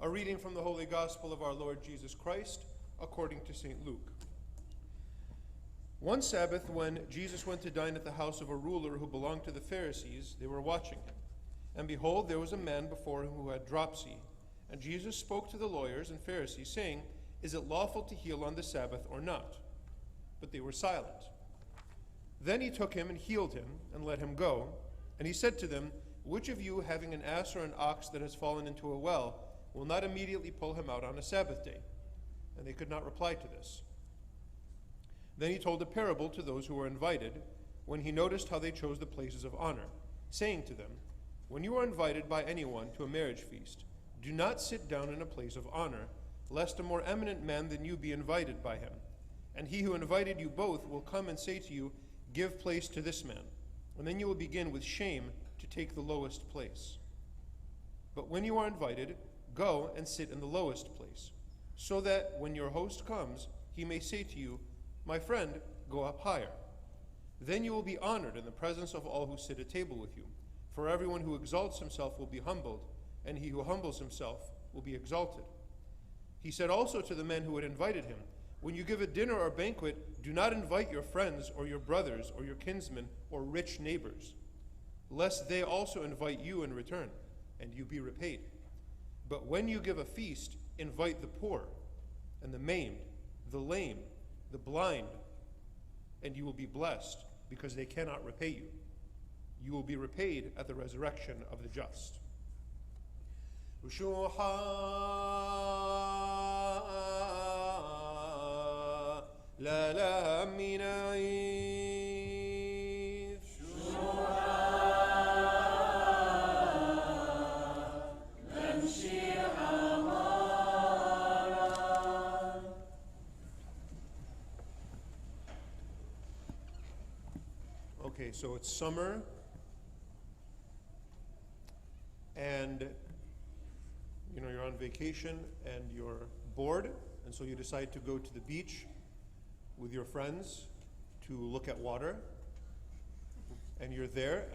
A reading from the Holy Gospel of our Lord Jesus Christ, according to St. Luke. One Sabbath, when Jesus went to dine at the house of a ruler who belonged to the Pharisees, they were watching him. And behold, there was a man before him who had dropsy. And Jesus spoke to the lawyers and Pharisees, saying, "Is it lawful to heal on the Sabbath or not?" But they were silent. Then he took him and healed him and let him go. And he said to them, "Which of you, having an ass or an ox that has fallen into a well, will not immediately pull him out on a Sabbath day?" And they could not reply to this. Then he told a parable to those who were invited, when he noticed how they chose the places of honor, saying to them, "When you are invited by anyone to a marriage feast, do not sit down in a place of honor, lest a more eminent man than you be invited by him. And he who invited you both will come and say to you, 'Give place to this man.' And then you will begin with shame to take the lowest place. But when you are invited, go and sit in the lowest place, so that when your host comes, he may say to you, 'My friend, go up higher.' Then you will be honored in the presence of all who sit at table with you. For everyone who exalts himself will be humbled, and he who humbles himself will be exalted." He said also to the men who had invited him, "When you give a dinner or banquet, do not invite your friends or your brothers or your kinsmen or rich neighbors, lest they also invite you in return, and you be repaid. But when you give a feast, invite the poor and the maimed, the lame, the blind, and you will be blessed, because they cannot repay you. You will be repaid at the resurrection of the just." Okay, so it's summer, and you're on vacation and you're bored, and so you decide to go to the beach with your friends to look at water, and you're there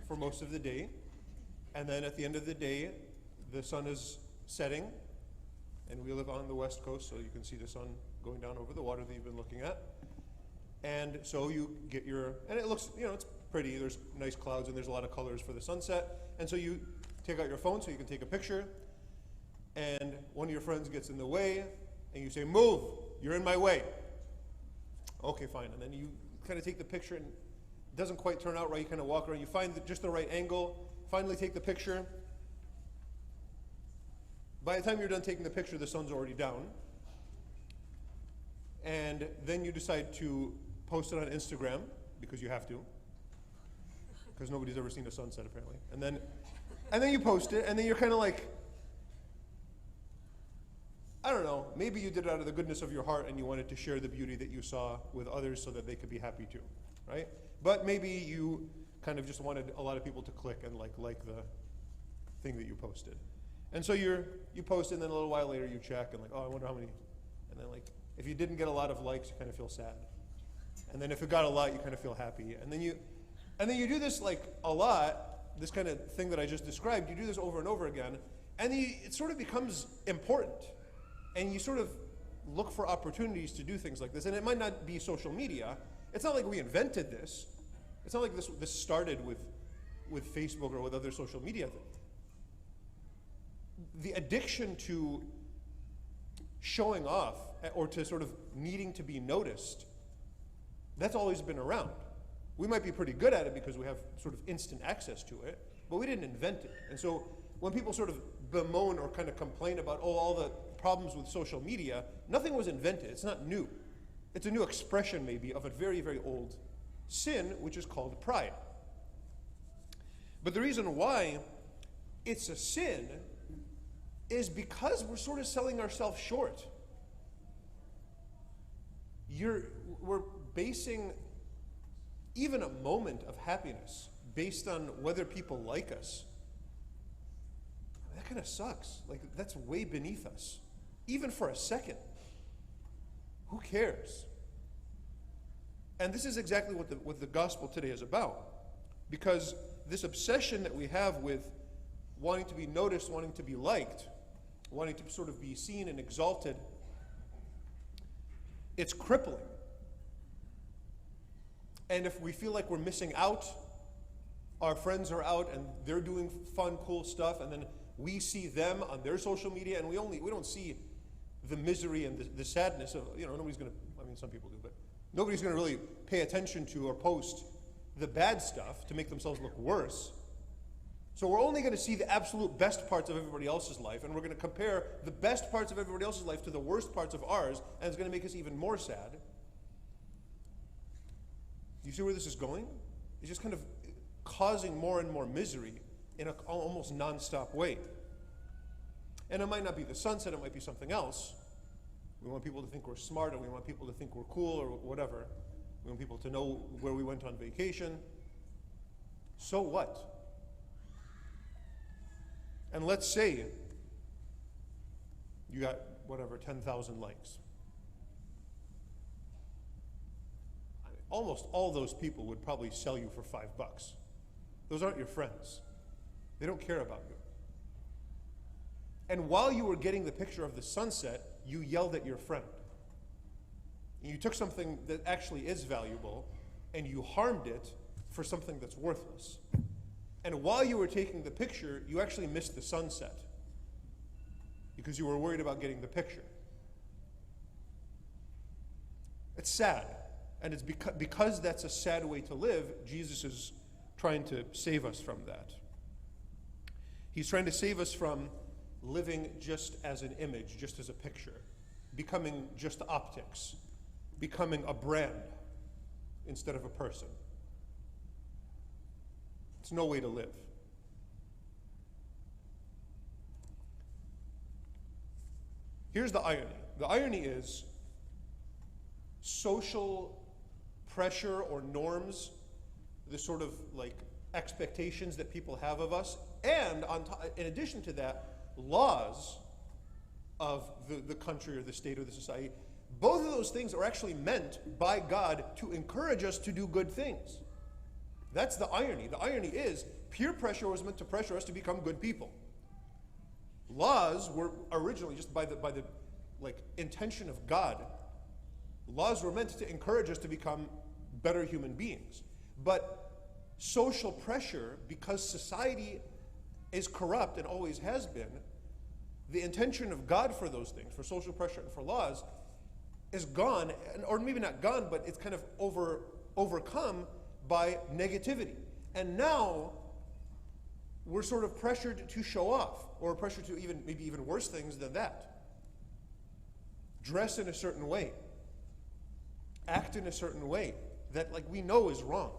for most of the day, and then at the end of the day, the sun is setting, and we live on the west coast, so you can see the sun going down over the water that you've been looking at. And so you get and it looks, it's pretty, there's nice clouds and there's a lot of colors for the sunset. And so you take out your phone so you can take a picture, and one of your friends gets in the way, and you say, "Move, you're in my way." Okay, fine. And then you kind of take the picture, and it doesn't quite turn out right. You kind of walk around, you find just the right angle, finally take the picture. By the time you're done taking the picture, the sun's already down. And then you decide to post it on Instagram, because you have to, because nobody's ever seen a sunset apparently. And then you post it, and then you're kind of like, I don't know, maybe you did it out of the goodness of your heart and you wanted to share the beauty that you saw with others so that they could be happy too, right? But maybe you kind of just wanted a lot of people to click and like the thing that you posted. And so you post it, and then a little while later you check and like, oh, I wonder how many, and then like, if you didn't get a lot of likes, you kind of feel sad. And then if it got a lot, you kind of feel happy. And then you do this like a lot, this kind of thing that I just described, you do this over and over again, and it sort of becomes important. And you sort of look for opportunities to do things like this. And it might not be social media. It's not like we invented this. It's not like this started with Facebook or with other social media. The addiction to showing off or to sort of needing to be noticed, that's always been around. We might be pretty good at it because we have sort of instant access to it, but we didn't invent it. And so when people sort of bemoan or kind of complain about, all the problems with social media, nothing was invented. It's not new. It's a new expression maybe of a very, very old sin, which is called pride. But the reason why it's a sin is because we're sort of selling ourselves short. We're basing even a moment of happiness based on whether people like us. That kind of sucks. Like, that's way beneath us. Even for a second. Who cares? And this is exactly what the gospel today is about. Because this obsession that we have with wanting to be noticed, wanting to be liked, wanting to sort of be seen and exalted, it's crippling. And if we feel like we're missing out, our friends are out and they're doing fun, cool stuff, and then we see them on their social media, and we don't see the misery and the sadness of, nobody's going to, some people do, but nobody's going to really pay attention to or post the bad stuff to make themselves look worse. So we're only going to see the absolute best parts of everybody else's life, and we're going to compare the best parts of everybody else's life to the worst parts of ours, and it's going to make us even more sad. You see where this is going? It's just kind of causing more and more misery in an almost non-stop way. And it might not be the sunset, it might be something else. We want people to think we're smart, and we want people to think we're cool or whatever. We want people to know where we went on vacation. So what? And let's say you got, 10,000 likes. Almost all those people would probably sell you for $5. Those aren't your friends. They don't care about you. And while you were getting the picture of the sunset, you yelled at your friend. And you took something that actually is valuable and you harmed it for something that's worthless. And while you were taking the picture, you actually missed the sunset because you were worried about getting the picture. It's sad. And it's because that's a sad way to live, Jesus is trying to save us from that. He's trying to save us from living just as an image, just as a picture, becoming just optics, becoming a brand instead of a person. It's no way to live. Here's the irony. The irony is social pressure or norms, the sort of like expectations that people have of us, and in addition to that, laws of the country or the state or the society, both of those things are actually meant by God to encourage us to do good things. That's the irony. The irony is peer pressure was meant to pressure us to become good people. Laws were originally just by the intention of God. Laws were meant to encourage us to become better human beings. But social pressure, because society is corrupt and always has been, the intention of God for those things, for social pressure and for laws, is gone, or maybe not gone, but it's kind of overcome by negativity. And now we're sort of pressured to show off, or pressured to maybe even worse things than that. Dress in a certain way. Act in a certain way that we know is wrong.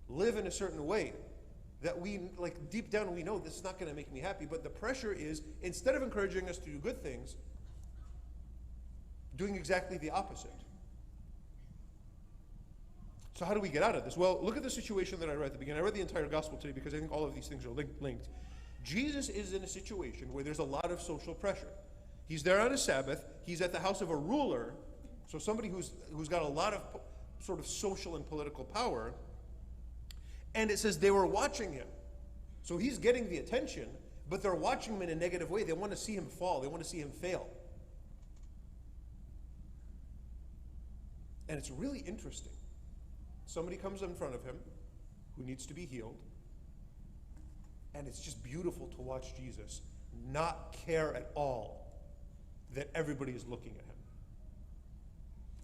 Live in a certain way that we deep down we know this is not going to make me happy, but the pressure is, instead of encouraging us to do good things, doing exactly the opposite. So how do we get out of this? Well, look at the situation that I read at the beginning. I read the entire gospel today because I think all of these things are linked. Jesus is in a situation where there's a lot of social pressure. He's there on a Sabbath. He's at the house of a ruler, so somebody who's got a lot of sort of social and political power. And it says they were watching him. So he's getting the attention, but they're watching him in a negative way. They want to see him fall. They want to see him fail. And it's really interesting. Somebody comes in front of him who needs to be healed. And it's just beautiful to watch Jesus not care at all that everybody is looking at him.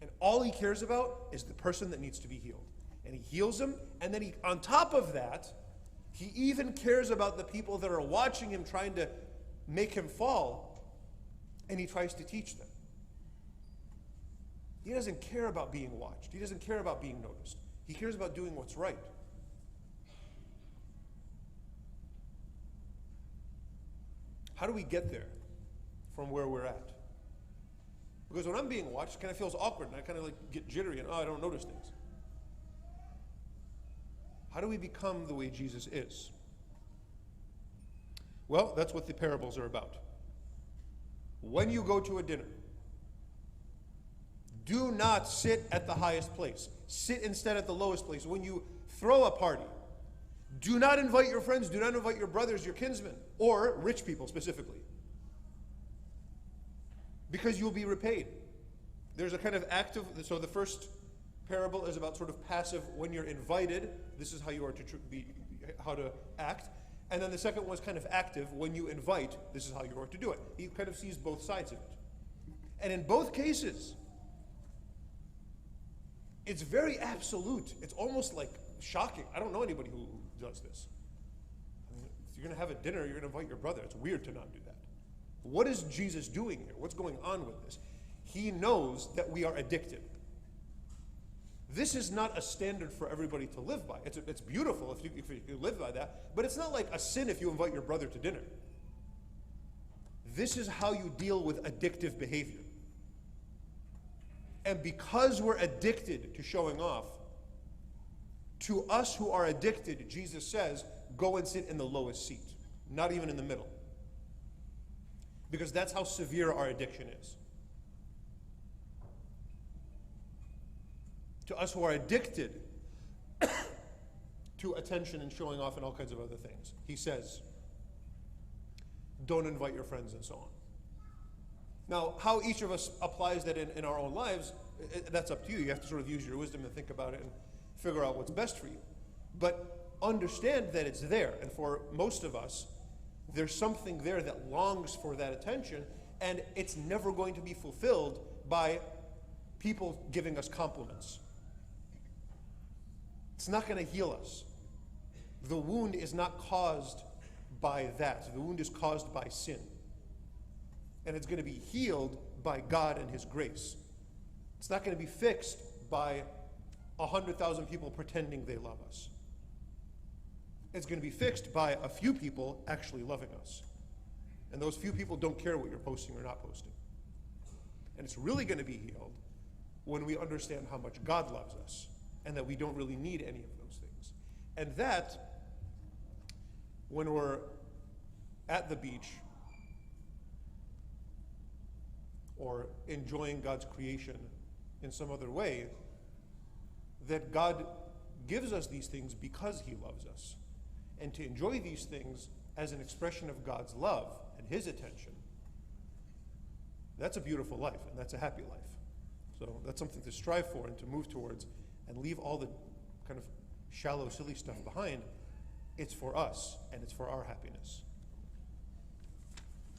And all he cares about is the person that needs to be healed. And he heals him, and then on top of that, he even cares about the people that are watching him, trying to make him fall, and he tries to teach them. He doesn't care about being watched. He doesn't care about being noticed. He cares about doing what's right. How do we get there from where we're at? Because when I'm being watched, it kind of feels awkward, and I kind of get jittery, and I don't notice things. How do we become the way Jesus is? Well, that's what the parables are about. When you go to a dinner, do not sit at the highest place. Sit instead at the lowest place. When you throw a party, do not invite your friends, do not invite your brothers, your kinsmen, or rich people specifically. because you'll be repaid. There's a kind of active, so the first parable is about sort of passive, when you're invited, this is how you are to how to act. And then the second one is kind of active, when you invite, this is how you are to do it. He kind of sees both sides of it. And in both cases, it's very absolute. It's almost like shocking. I don't know anybody who does this. I mean, if you're going to have a dinner, you're going to invite your brother. It's weird to not do that. What is Jesus doing here? What's going on with this? He knows that we are addicted. This is not a standard for everybody to live by. It's beautiful if you live by that, but it's not like a sin if you invite your brother to dinner. This is how you deal with addictive behavior. And because we're addicted to showing off, to us who are addicted, Jesus says, go and sit in the lowest seat, not even in the middle. Because that's how severe our addiction is. To us who are addicted to attention and showing off and all kinds of other things, he says, don't invite your friends and so on. Now, how each of us applies that in our own lives, that's up to you. You have to sort of use your wisdom and think about it and figure out what's best for you. But understand that it's there. And for most of us, there's something there that longs for that attention, and it's never going to be fulfilled by people giving us compliments. It's not going to heal us. The wound is not caused by that. The wound is caused by sin. And it's going to be healed by God and his grace. It's not going to be fixed by 100,000 people pretending they love us. It's going to be fixed by a few people actually loving us. And those few people don't care what you're posting or not posting. And it's really going to be healed when we understand how much God loves us and that we don't really need any of those things. And that, when we're at the beach or enjoying God's creation in some other way, that God gives us these things because he loves us. And to enjoy these things as an expression of God's love and his attention, that's a beautiful life, and that's a happy life. So that's something to strive for and to move towards, and leave all the kind of shallow, silly stuff behind. It's for us, and it's for our happiness.